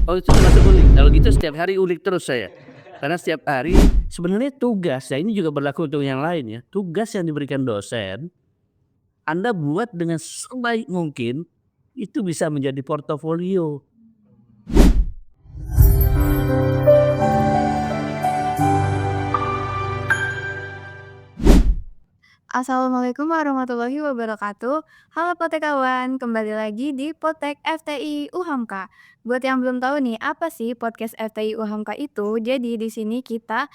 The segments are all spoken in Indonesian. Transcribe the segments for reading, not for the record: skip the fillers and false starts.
Oh, itu termasuk ulik? Kalau gitu setiap hari ulik terus saya. Karena setiap hari sebenarnya tugas, ya ini juga berlaku untuk yang lain ya, tugas yang diberikan dosen, Anda buat dengan sebaik mungkin, itu bisa menjadi portofolio. Assalamualaikum warahmatullahi wabarakatuh. Halo Potekawan, kembali lagi di Potek FTI UHAMKA. Buat yang belum tahu nih, apa sih podcast FTI UHAMKA itu? Jadi di sini kita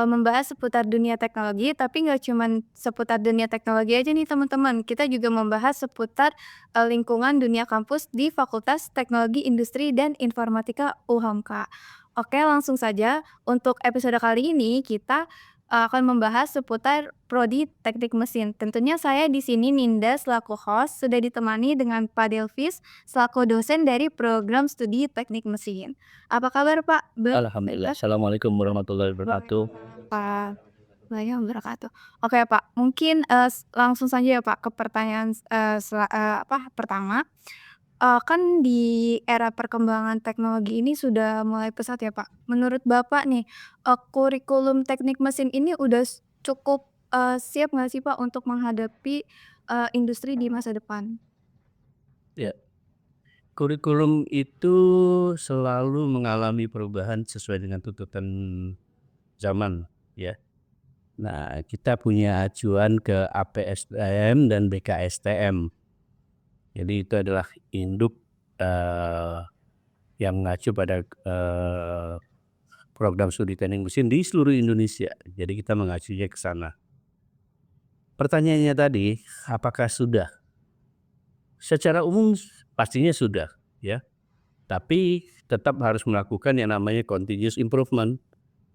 membahas seputar dunia teknologi, tapi nggak cuman seputar dunia teknologi aja nih teman-teman. Kita juga membahas seputar lingkungan dunia kampus di Fakultas Teknologi Industri dan Informatika UHAMKA. Oke, langsung saja. Untuk episode kali ini kita akan membahas seputar prodi teknik mesin. Tentunya saya di sini Ninda selaku host, sudah ditemani dengan Pak Delvis selaku dosen dari program studi teknik mesin. Apa kabar Pak? Alhamdulillah. Baik. Assalamualaikum warahmatullahi wabarakatuh. Pak. Waalaikumsalam wabarakatuh. Oke Pak, mungkin, langsung saja ya Pak ke pertanyaan, pertama. Kan di era perkembangan teknologi ini sudah mulai pesat ya Pak. Menurut Bapak nih, kurikulum teknik mesin ini udah cukup, siap nggak sih Pak untuk menghadapi, industri di masa depan? Ya, kurikulum itu selalu mengalami perubahan sesuai dengan tuntutan zaman, ya. Nah, kita punya acuan ke APSTM dan BKSTM. Jadi itu adalah induk, eee, yang mengacu pada, program studi teknik mesin di seluruh Indonesia. Jadi kita mengacunya ke sana. Pertanyaannya tadi, apakah sudah? Secara umum pastinya sudah, ya. Tapi tetap harus melakukan yang namanya continuous improvement,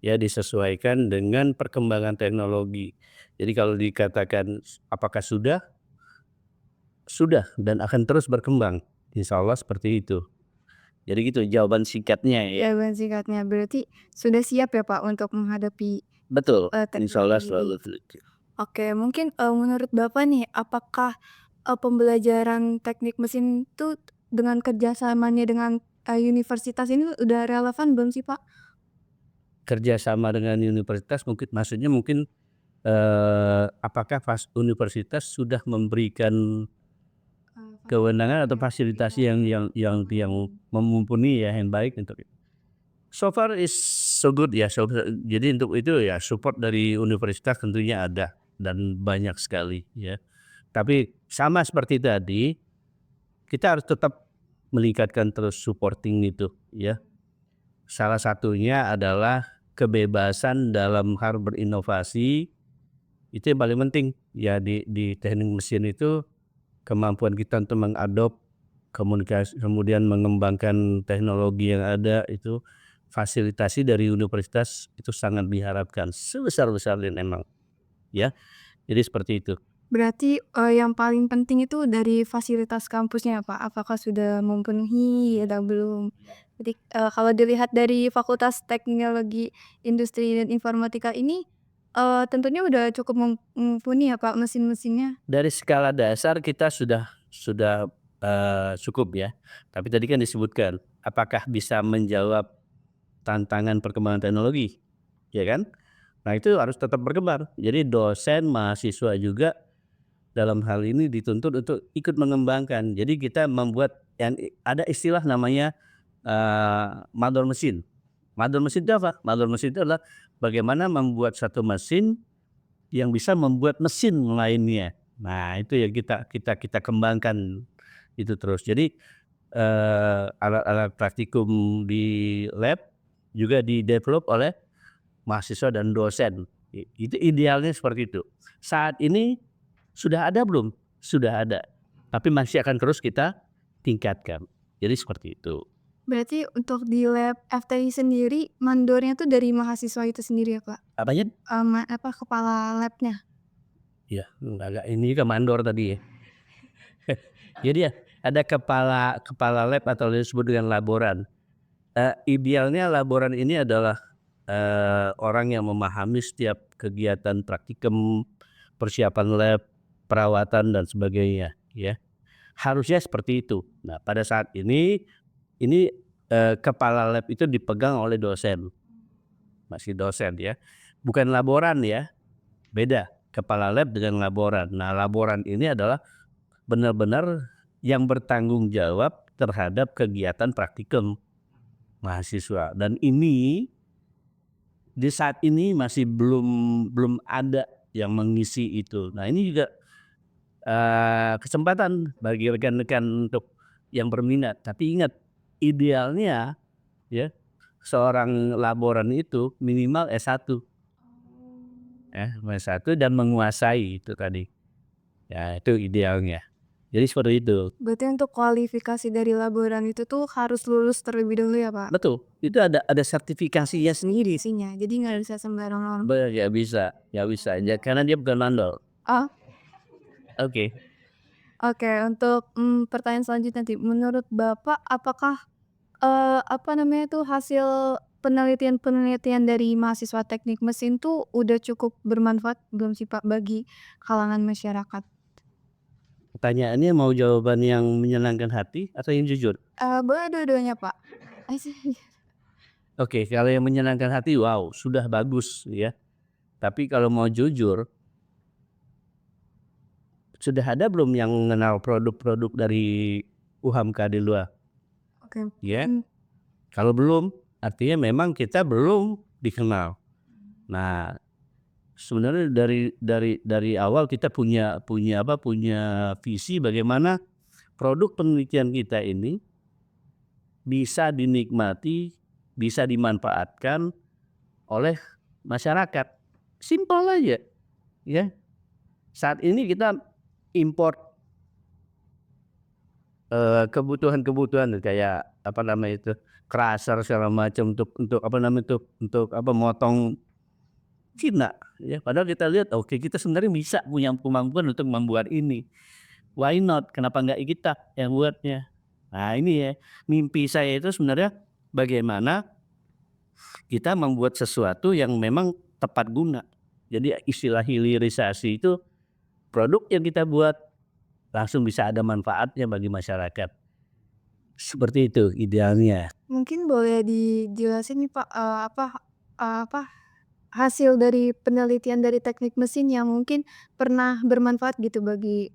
ya, disesuaikan dengan perkembangan teknologi. Jadi kalau dikatakan apakah sudah? Sudah dan akan terus berkembang, insya Allah seperti itu. Jadi gitu jawaban singkatnya ya. Jawaban singkatnya berarti sudah siap ya Pak untuk menghadapi, Betul, insya Allah teknologi ini? selalu setuju. Oke, mungkin, menurut Bapak nih, apakah, pembelajaran teknik mesin tuh dengan kerjasamanya dengan, universitas ini udah relevan belum sih, Pak? Kerjasama dengan universitas mungkin maksudnya mungkin, apakah universitas sudah memberikan kewenangan atau Fasilitas fasilitasi yang mumpuni ya, yang baik untuk itu. So far is so good ya, jadi untuk itu ya support dari universitas tentunya ada dan banyak sekali ya. Tapi sama seperti tadi, kita harus tetap meningkatkan terus supporting itu ya. Salah satunya adalah kebebasan dalam hal berinovasi, itu yang paling penting ya di teknik mesin itu, kemampuan kita untuk mengadop komunikasi kemudian mengembangkan teknologi yang ada itu, fasilitasi dari universitas itu sangat diharapkan sebesar-besarnya memang ya, jadi seperti itu. Berarti, yang paling penting itu dari fasilitas kampusnya, ya, Pak? Apakah sudah memenuhi atau belum? Jadi, kalau dilihat dari Fakultas Teknologi Industri dan Informatika ini, tentunya udah cukup mumpuni ya, Pak, mesin-mesinnya? Dari skala dasar kita sudah, cukup ya, tapi tadi kan disebutkan, apakah bisa menjawab tantangan perkembangan teknologi, ya kan? Nah itu harus tetap berkembang, jadi dosen, mahasiswa juga dalam hal ini dituntut untuk ikut mengembangkan. Jadi kita membuat yang ada istilah namanya, mador mesin. Mador mesin itu apa? Mador mesin itu adalah bagaimana membuat satu mesin yang bisa membuat mesin lainnya. Nah itu yang kita kembangkan itu terus. Jadi, alat-alat praktikum di lab juga di-develop oleh mahasiswa dan dosen. Itu idealnya seperti itu. Saat ini sudah ada belum? Sudah ada, tapi masih akan terus kita tingkatkan. Jadi seperti itu. Berarti untuk di lab FTI sendiri, mandornya tuh dari mahasiswa itu sendiri ya, Pak? Apanya? Kepala labnya? Ya, agak ini ke mandor tadi ya. Jadi ya, ada kepala kepala lab atau disebut dengan laboran. Idealnya laboran ini adalah, orang yang memahami setiap kegiatan praktikum, persiapan lab, perawatan dan sebagainya ya. Harusnya seperti itu. Nah pada saat ini kepala lab itu dipegang oleh dosen, masih dosen ya, bukan laboran ya, beda kepala lab dengan laboran. Nah, laboran ini adalah benar-benar yang bertanggung jawab terhadap kegiatan praktikum mahasiswa, dan ini di saat ini masih belum ada yang mengisi itu. Nah, ini juga kesempatan bagi rekan-rekan untuk yang berminat, tapi ingat idealnya ya, seorang laboran itu minimal S1 ya, S1 dan menguasai itu tadi, ya itu idealnya. Jadi seperti itu. Berarti untuk kualifikasi dari laboran itu tuh harus lulus terlebih dahulu ya, Pak? Betul, itu ada sertifikasinya sendiri. Isinya, jadi nggak bisa sembarangan. Nggak bisa ya, karena dia bukan mandor. Oh, Oke. oke. Untuk, pertanyaan selanjutnya nanti, menurut Bapak apakah, apa namanya tuh, hasil penelitian-penelitian dari mahasiswa teknik mesin tuh udah cukup bermanfaat belum sih, Pak, bagi kalangan masyarakat? Pertanyaannya mau jawaban yang menyenangkan hati atau yang jujur? Boleh dua-duanya, Pak. Sih. Oke, kalau yang menyenangkan hati, wow, sudah bagus ya. Tapi kalau mau jujur, sudah ada belum yang mengenal produk-produk dari UHAMKA di luar? Oke, Ya, kalau belum, artinya memang kita belum dikenal. Nah, sebenarnya dari awal kita punya visi bagaimana produk penelitian kita ini bisa dinikmati, bisa dimanfaatkan oleh masyarakat. Simpel aja, ya. Saat ini kita import kebutuhan kayak apa namanya itu, crusher segala macam untuk apa namanya itu, untuk apa, motong Cina ya. Padahal kita lihat oke, kita sebenarnya bisa punya kemampuan untuk membuat ini. Why not? Kenapa nggak kita yang buatnya? Nah, ini ya, mimpi saya itu sebenarnya bagaimana kita membuat sesuatu yang memang tepat guna. Jadi istilah hilirisasi itu, produk yang kita buat langsung bisa ada manfaatnya bagi masyarakat. Seperti itu idealnya. mungkin boleh dijelasin nih, Pak, apa hasil dari penelitian dari teknik mesin yang mungkin pernah bermanfaat gitu bagi,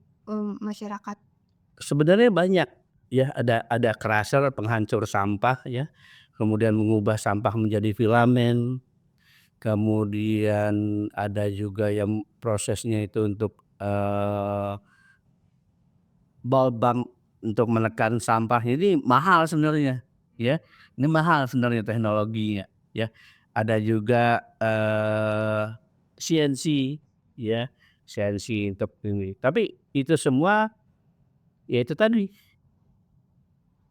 masyarakat? Sebenarnya banyak ya, ada crusher penghancur sampah ya, kemudian mengubah sampah menjadi filamen, kemudian ada juga yang prosesnya itu untuk, ball bump untuk menekan sampah. Ini mahal sebenarnya ya, ini mahal sebenarnya teknologinya ya. Ada juga, CNC ya, CNC untuk ini. Tapi itu semua ya itu tadi,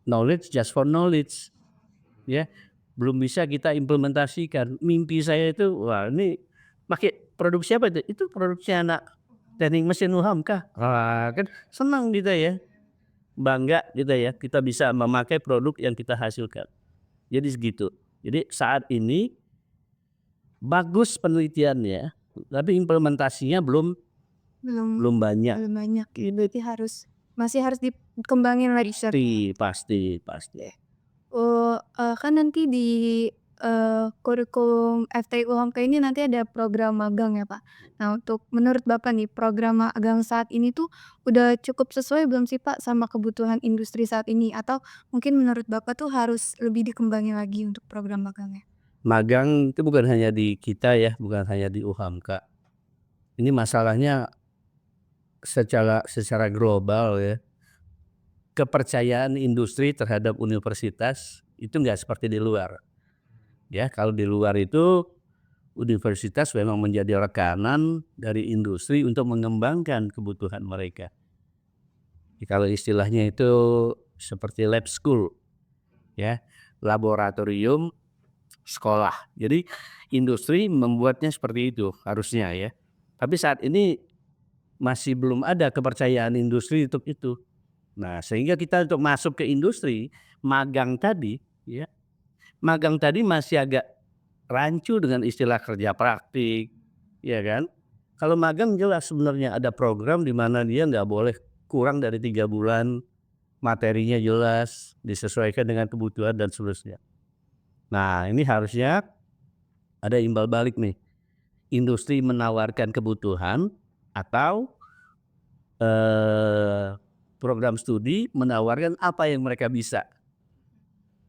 knowledge just for knowledge ya, belum bisa kita implementasikan. Mimpi saya itu, wah ini pakai produk siapa itu? Itu produksi anak teknik mesin UHAMKA. Wah kan senang kita ya, bangga kita ya, kita bisa memakai produk yang kita hasilkan. Jadi segitu. Jadi saat ini bagus penelitiannya, tapi implementasinya belum Belum belum banyak. belum banyak, Ini berarti masih harus dikembangin lagi, pasti. kan nanti di, kurikulum FTI UHAMKA ini nanti ada program magang ya, Pak. Nah, untuk menurut Bapak nih, program magang saat ini tuh udah cukup sesuai belum sih, Pak, sama kebutuhan industri saat ini? Atau mungkin menurut Bapak tuh harus lebih dikembangin lagi untuk program magangnya? Magang itu bukan hanya di kita ya, bukan hanya di UHAMKA. Ini masalahnya secara global ya. Kepercayaan industri terhadap universitas itu nggak seperti di luar. Ya, kalau di luar itu universitas memang menjadi rekanan dari industri untuk mengembangkan kebutuhan mereka. Kalau istilahnya itu seperti lab school ya, laboratorium sekolah. Jadi industri membuatnya seperti itu harusnya ya. Tapi saat ini masih belum ada kepercayaan industri untuk itu. Nah, sehingga kita untuk masuk ke industri, magang tadi ya, magang tadi masih agak rancu dengan istilah kerja praktik, ya kan. Kalau magang jelas sebenarnya ada program di mana dia nggak boleh kurang dari 3 bulan materinya jelas, disesuaikan dengan kebutuhan dan seterusnya. Nah, ini harusnya ada imbal balik nih, industri menawarkan kebutuhan atau, eee, program studi menawarkan apa yang mereka bisa.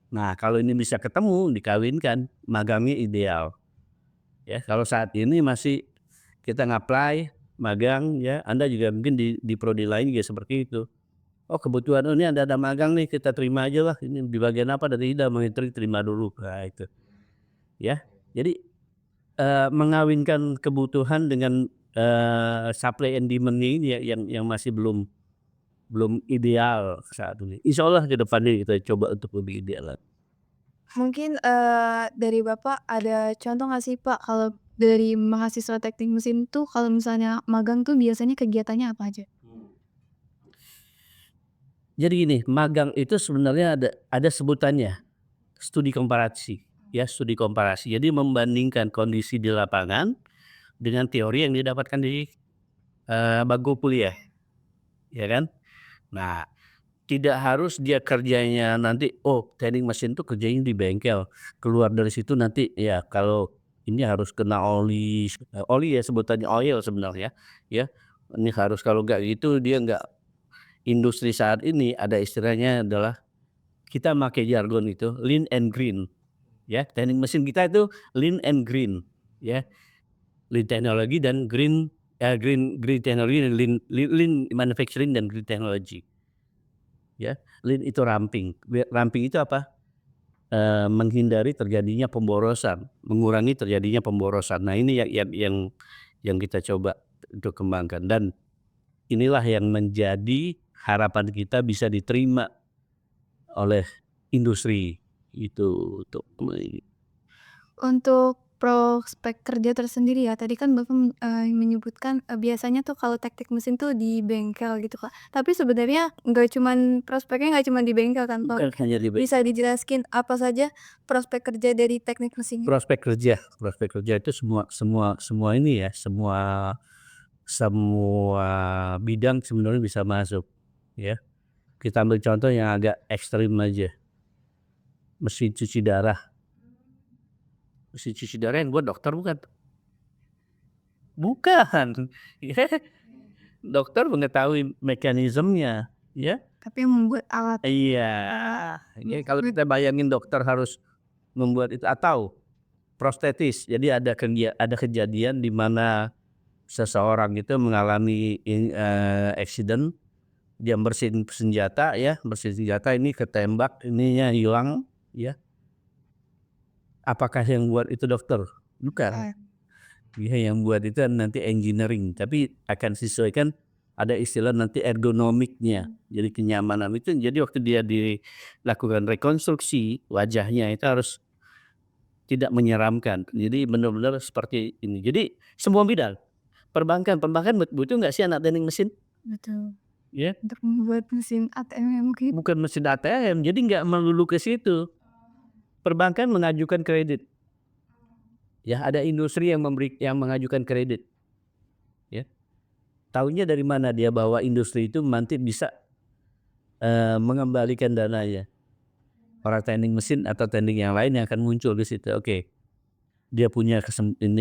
Nah, kalau ini bisa ketemu, dikawinkan, magangnya ideal, ya. Kalau saat ini masih kita nge-apply, magang, ya, Anda juga mungkin di prodi lain juga seperti itu. Oh, kebutuhan, oh, ini ada magang nih, kita terima aja lah, ini di bagian apa dan tidak, menginteri terima dulu, nah itu, ya. Jadi, mengawinkan kebutuhan dengan, supply and demand-nya ini yang masih belum belum ideal saat ini. Insyaallah ke depannya kita coba untuk lebih ideal lagi. Mungkin, dari Bapak ada contoh nggak sih Pak, kalau dari mahasiswa teknik mesin tuh kalau misalnya magang tuh biasanya kegiatannya apa aja? Jadi gini, magang itu sebenarnya ada sebutannya, studi komparasi, ya, studi komparasi. Jadi membandingkan kondisi di lapangan dengan teori yang didapatkan di, bangku kuliah, ya kan. Nah, tidak harus dia kerjanya nanti, oh, teknik mesin tuh kerjanya di bengkel, keluar dari situ nanti ya kalau ini harus kena oli, oli ya sebutannya oil sebenarnya, ya. Ini harus, kalau nggak gitu dia nggak, industri saat ini ada istilahnya adalah, kita make jargon itu lean and green, ya. Teknik mesin kita itu lean and green, ya. Lean teknologi dan green, green green teknologi dan lean manufacturing dan green technology, ya. Lean itu ramping, ramping itu apa? Menghindari terjadinya pemborosan, mengurangi terjadinya pemborosan. Nah, ini yang kita coba untuk kembangkan, dan inilah yang menjadi harapan kita bisa diterima oleh industri, itu untuk Untuk prospek kerja tersendiri ya, tadi kan Bapak, menyebutkan, biasanya tuh kalau teknik mesin tuh di bengkel gitu, Kak. Tapi sebenarnya prospeknya nggak cuman di bengkel kan, Pak? bukan hanya di Bisa dijelaskin apa saja prospek kerja dari teknik mesinnya? prospek kerja itu semua semua semua ini ya, semua semua bidang sebenarnya bisa masuk, ya. Kita ambil contoh yang agak ekstrim aja, mesin cuci darah. Mesin cuci darah yang buat dokter bukan? Bukan, ya. Dokter mengetahui mekanismenya, ya. Tapi yang membuat alat. Iya, ya kalau Mhm. kita bayangin dokter harus membuat itu, atau prostetis. Jadi ada kejadian di mana seseorang itu mengalami accident, dia bersihin senjata, ya, bersihin senjata ini ketembak, ininya hilang, ya. Apakah yang buat itu dokter? Bukan. Bukan. Dia yang buat itu nanti engineering, tapi akan disesuaikan, ada istilah nanti ergonomiknya. Jadi kenyamanan itu, jadi waktu dia dilakukan rekonstruksi wajahnya itu harus tidak menyeramkan. Jadi benar-benar seperti ini. Jadi semua bidang, perbankan butuh nggak sih anak teknik mesin? Betul. Ya, Untuk membuat mesin ATM mungkin. bukan mesin ATM, jadi nggak melulu ke situ. Perbankan mengajukan kredit, ya, ada industri yang mengajukan kredit, ya. Tahunya dari mana dia bahwa industri itu nanti bisa, mengembalikan dananya? Orang teknik mesin atau teknik yang lain yang akan muncul di situ. Oke, dia punya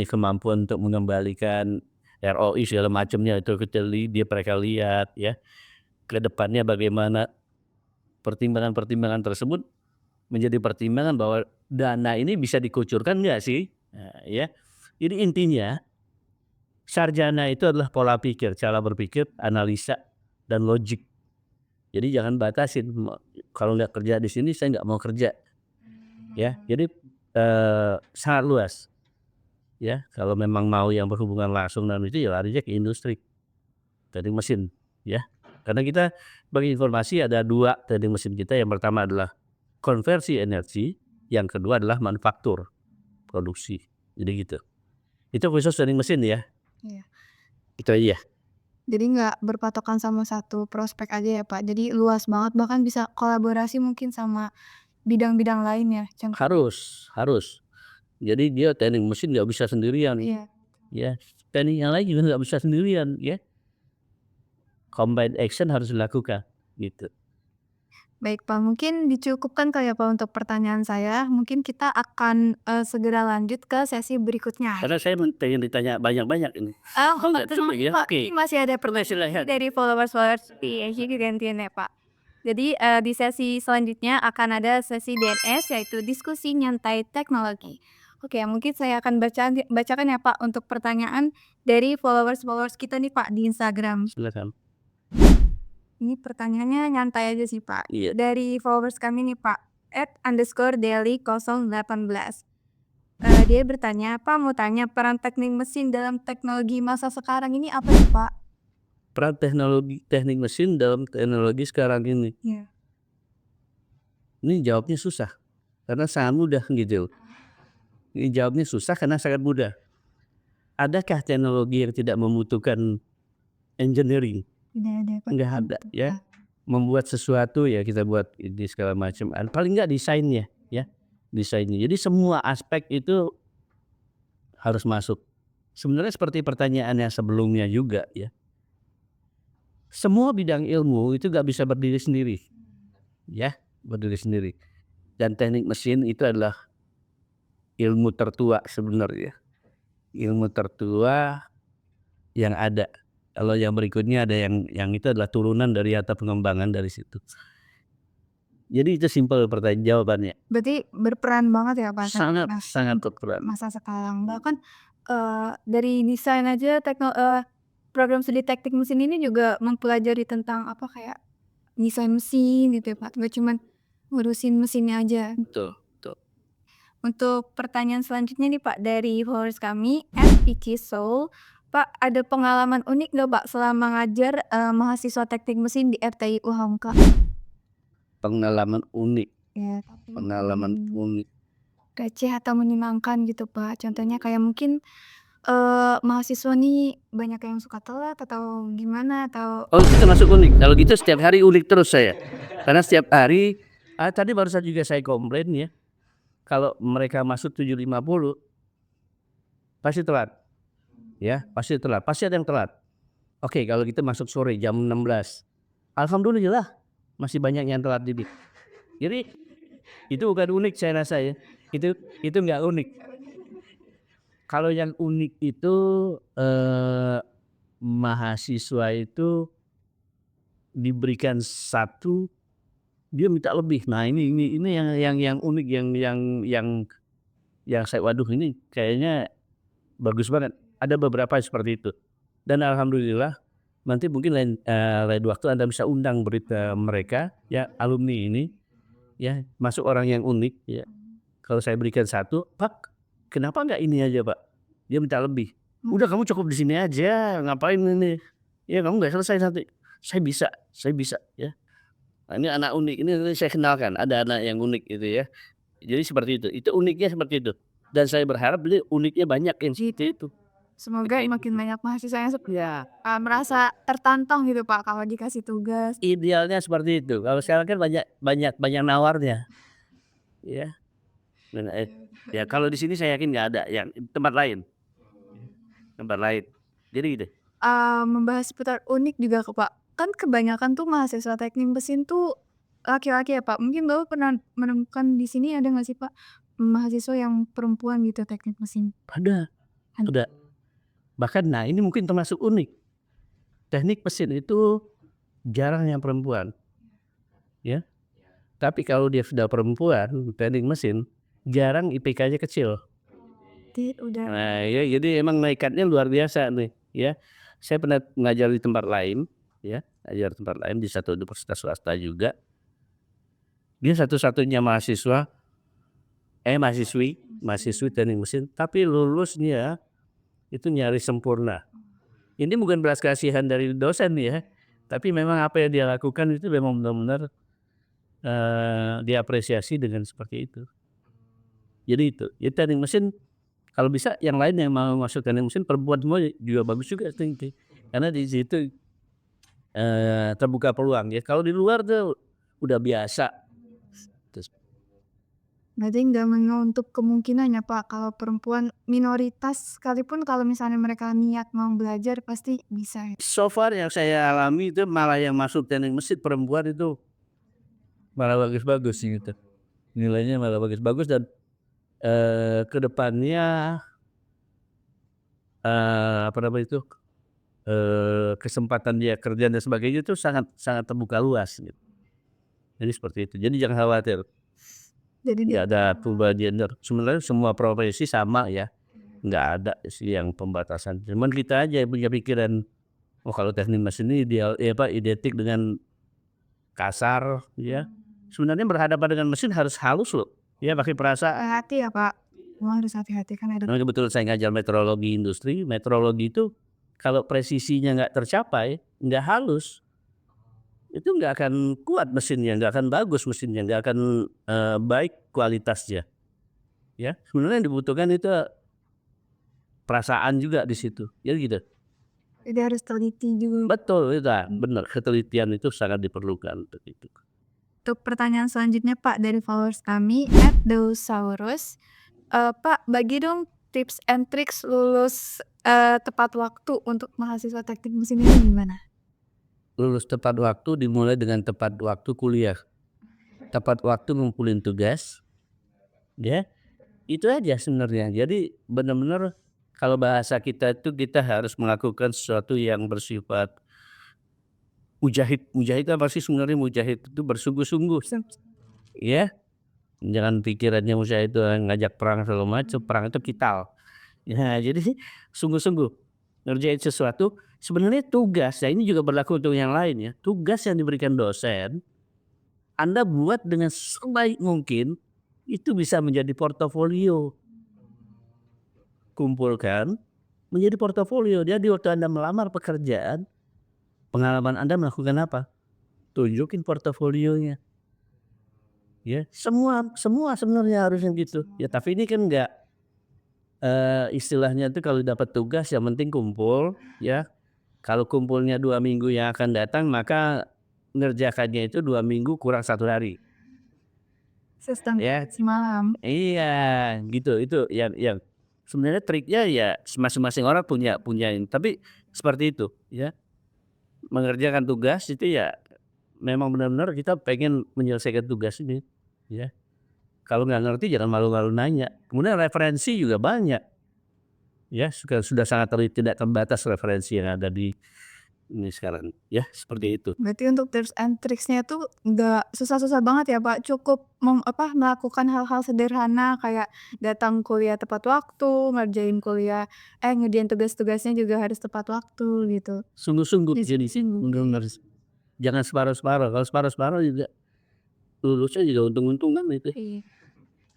kemampuan untuk mengembalikan ROI segala macamnya, itu mereka lihat, ya, ke depannya bagaimana pertimbangan-pertimbangan tersebut menjadi pertimbangan bahwa dana ini bisa dikucurkan nggak sih? Nah, ya. Jadi intinya sarjana itu adalah pola pikir, cara berpikir, analisa, dan logik. Jadi jangan batasin, kalau nggak kerja di sini saya nggak mau kerja, ya. Jadi, sangat luas, ya. Kalau memang mau yang berhubungan langsung dengan itu, ya larinya ke industri, teknik mesin, ya. Karena kita, bagi informasi, ada 2 teknik mesin kita, yang pertama adalah konversi energi, yang kedua adalah manufaktur, produksi, jadi gitu. Itu khusus teknik mesin ya, Iya. itu aja. Jadi nggak berpatokan sama satu prospek aja ya, Pak. Jadi luas banget, bahkan bisa kolaborasi mungkin sama bidang-bidang lain ya, Harus harus. Jadi dia teknik mesin nggak bisa sendirian, iya. ya. Teknik yang lain juga nggak bisa sendirian, ya. Combined action harus dilakukan, gitu. Baik Pak, mungkin dicukupkan kali ya Pak untuk pertanyaan saya, mungkin kita akan, segera lanjut ke sesi berikutnya. Karena saya pengen ditanya banyak-banyak ini. Oh, nggak Tenang cukup ya? Pak, Oke. ini masih ada Coba pertanyaan lagi silahkan. dari followers-followers PHY gantian ya Pak. Jadi, di sesi selanjutnya akan ada sesi DNS yaitu diskusi nyantai teknologi. Oke, mungkin saya akan bacakan ya Pak untuk pertanyaan dari followers-followers kita nih Pak di Instagram. Silakan. Ini pertanyaannya nyantai aja sih Pak. Iya. Dari followers kami nih Pak, @_daily018. Dia bertanya, "Pak mau tanya peran teknik mesin dalam teknologi masa sekarang ini apa sih Pak?" Peran teknik mesin dalam teknologi sekarang ini. Iya. Ini jawabnya susah, karena sangat mudah gitu. Ini jawabnya susah karena sangat mudah. Adakah teknologi yang tidak membutuhkan engineering? Tidak ada Pak. Nggak ada ya. Membuat sesuatu ya kita buat ini segala macam, paling nggak desainnya ya, desainnya. Jadi semua aspek itu harus masuk. Sebenarnya seperti pertanyaan yang sebelumnya juga ya. Semua bidang ilmu itu nggak bisa berdiri sendiri, ya, berdiri sendiri. Dan teknik mesin itu adalah ilmu tertua sebenarnya, ilmu tertua yang ada. Kalau yang berikutnya ada yang itu adalah turunan dari atau pengembangan dari situ. Jadi itu simpel jawabannya. Berarti berperan banget ya Pak Sangat sangat untuk berperan. masa sekarang. Bahkan, dari desain aja program studi teknik mesin ini juga mempelajari tentang apa, kayak desain mesin gitu ya Pak, nggak cuman ngurusin mesinnya aja. Betul betul. Untuk pertanyaan selanjutnya nih Pak, dari followers kami @pikisoul. Pak, ada pengalaman unik nggak Pak selama ngajar, mahasiswa teknik mesin di FTI UHAMKA? Pengalaman unik Ya, tapi pengalaman unik. receh atau menyenangkan gitu Pak. Contohnya kayak mungkin, mahasiswa nih banyak yang suka telat atau gimana atau Oh, itu termasuk unik. Kalau gitu setiap hari unik terus saya. Karena setiap hari tadi barusan juga saya komplain ya, kalau mereka masuk 7.50 pasti telat, ya, pasti telat, pasti ada yang telat. Oke, kalau gitu masuk sore jam 16. Alhamdulillah masih banyak yang telat jadi. Jadi itu bukan unik saya rasa ya, itu nggak unik. Kalau yang unik itu, mahasiswa itu diberikan satu, dia minta lebih. Nah ini yang unik yang saya, waduh ini kayaknya bagus banget. Ada beberapa seperti itu. Dan alhamdulillah nanti mungkin lain waktu Anda bisa undang berita mereka ya, alumni ini ya, masuk orang yang unik ya. Kalau saya berikan satu, "Pak, kenapa nggak ini aja Pak?" Dia minta lebih. "Udah kamu cukup di sini aja, ngapain ini? Ya kamu nggak selesai nanti." Saya bisa ya." Nah ini anak unik, ini saya kenalkan, ada anak yang unik itu ya. Jadi seperti itu uniknya seperti itu. Dan saya berharap ini uniknya banyak yang seperti itu. semoga makin banyak mahasiswa yang Ya, merasa tertantang gitu Pak kalau dikasih tugas. idealnya seperti itu. Kalau sekarang kan banyak banyak banyak nawarnya, ya. Dan, ya kalau di sini saya yakin nggak ada, yang tempat lain. Jadi gitu. Membahas seputar unik juga Pak. Kan kebanyakan tuh mahasiswa teknik mesin tuh laki-laki ya Pak. Mungkin Bapak pernah menemukan di sini ada nggak sih Pak, mahasiswa yang perempuan gitu teknik mesin? Ada Ada. ada. Bahkan nah ini mungkin termasuk unik. Teknik mesin itu jarang yang perempuan, ya. Tapi kalau dia sudah perempuan, teknik mesin, jarang IPK-nya kecil. Udah Nah, ya jadi emang naikatnya luar biasa nih, ya. Saya pernah ngajar di tempat lain, ya, ngajar di tempat lain di satu universitas swasta juga. Dia satu-satunya mahasiswi teknik mesin, tapi lulusnya itu nyaris sempurna. Ini bukan belas kasihan dari dosen ya, tapi memang apa yang dia lakukan itu memang benar-benar, diapresiasi dengan seperti itu. Jadi itu, ya teknik mesin kalau bisa yang lain yang mau masuk teknik mesin perempuan semua juga bagus juga tuh itu. Karena di situ, terbuka peluang ya, kalau di luar tuh udah biasa. Terus berarti nggak menutup kemungkinan ya Pak, kalau perempuan minoritas sekalipun kalau misalnya mereka niat mau belajar pasti bisa ya? so far yang saya alami itu malah yang masuk teknik mesin perempuan itu malah bagus-bagus gitu, nilainya malah bagus-bagus dan, ke depannya, apa namanya itu, kesempatan dia kerja dan sebagainya itu sangat sangat terbuka luas gitu. Jadi seperti itu, jadi jangan khawatir, Jadi nggak ada perubahan gender, sebenarnya semua profesi sama ya, nggak ada sih yang pembatasan, cuman kita aja yang punya pikiran, oh kalau teknik mesin ini identik dengan kasar ya, sebenarnya berhadapan dengan mesin harus halus loh, ya pakai perasaan. hati-hati ya, Pak. Semua harus hati-hati kan ada. Nah kebetulan saya ngajar metrologi industri, metrologi itu kalau presisinya nggak tercapai, nggak halus, itu nggak akan kuat mesinnya, nggak akan bagus mesinnya, nggak akan, baik kualitasnya, ya. Sebenarnya yang dibutuhkan itu perasaan juga di situ, ya gitu. Jadi harus teliti juga. Betul, itu, bener, ketelitian itu sangat diperlukan untuk itu. Untuk pertanyaan selanjutnya Pak dari followers kami @deusaurus, Pak bagi dong tips and tricks lulus, tepat waktu untuk mahasiswa teknik mesin ini gimana? Lulus tepat waktu dimulai dengan tepat waktu kuliah, tepat waktu ngumpulin tugas, ya, itu aja sebenarnya. Jadi benar-benar kalau bahasa kita itu kita harus melakukan sesuatu yang bersifat mujahid. Mujahid apa sih sebenarnya? Mujahid itu bersungguh-sungguh, ya. Jangan pikirannya mujahid itu ngajak perang segala macam, perang itu kital. Ya jadi sungguh-sungguh ngerjain sesuatu, sebenarnya tugas ya ini juga berlaku untuk yang lain ya, tugas yang diberikan dosen, Anda buat dengan sebaik mungkin, itu bisa menjadi portofolio. Kumpulkan, menjadi portofolio. Jadi waktu Anda melamar pekerjaan, pengalaman Anda melakukan apa? Tunjukin portofolionya, ya. Semua semua sebenarnya harusnya gitu. Ya tapi ini kan enggak, istilahnya tuh kalau dapat tugas yang penting kumpul, ya. Kalau kumpulnya 2 minggu yang akan datang, maka ngerjakannya itu 2 minggu kurang 1 hari, Sistem ya. semalam. Iya, gitu. Itu yang sebenarnya triknya ya masing-masing orang punya punya ini, tapi seperti itu, ya. Mengerjakan tugas itu ya memang benar-benar kita pengen menyelesaikan tugas ini, ya. Kalau nggak ngerti jangan malu-malu nanya. Kemudian referensi juga banyak, ya, sudah sangat tidak terbatas referensi yang ada di ini sekarang, ya, seperti itu. Berarti untuk tips and tricks-nya tuh nggak susah-susah banget ya, Pak? Cukup melakukan hal-hal sederhana kayak datang kuliah tepat waktu, ngerjain tugas-tugasnya juga harus tepat waktu gitu. Sungguh-sungguh jadi Disiplin. bener-bener jangan separuh-separuh, kalau separuh-separuh juga lulusnya juga untung-untungan itu. Iya.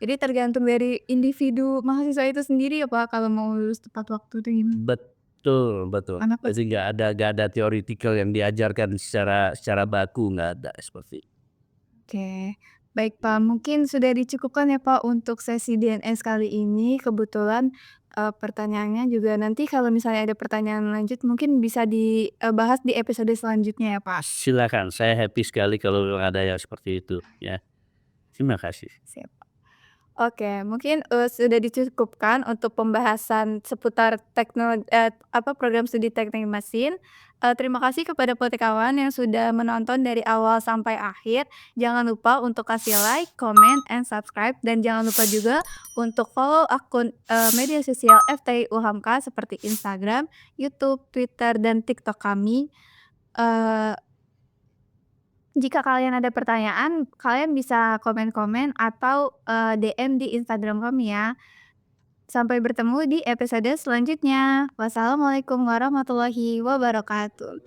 Jadi tergantung dari individu mahasiswa itu sendiri ya, Pak, kalau mau lulus tepat waktu tuh gimana? Betul betul. Karena Jadi nggak ada theoretical yang diajarkan secara secara baku, nggak ada seperti itu. Oke, baik Pak, mungkin sudah dicukupkan ya Pak untuk sesi DNS kali ini. Kebetulan, pertanyaannya juga nanti kalau misalnya ada pertanyaan lanjut mungkin bisa dibahas di episode selanjutnya ya Pak. Silakan, saya happy sekali kalau memang ada yang seperti itu, ya. Terima kasih. Siap. Oke, mungkin, sudah dicukupkan untuk pembahasan seputar program studi teknik mesin. Terima kasih kepada Putikawan yang sudah menonton dari awal sampai akhir. Jangan lupa untuk kasih like, comment, and subscribe, dan jangan lupa juga untuk follow akun, media sosial FTI UHAMKA seperti Instagram, YouTube, Twitter, dan TikTok kami. Eee Jika kalian ada pertanyaan, kalian bisa komen-komen atau, DM di Instagram kami ya. Sampai bertemu di episode selanjutnya. Wassalamualaikum warahmatullahi wabarakatuh.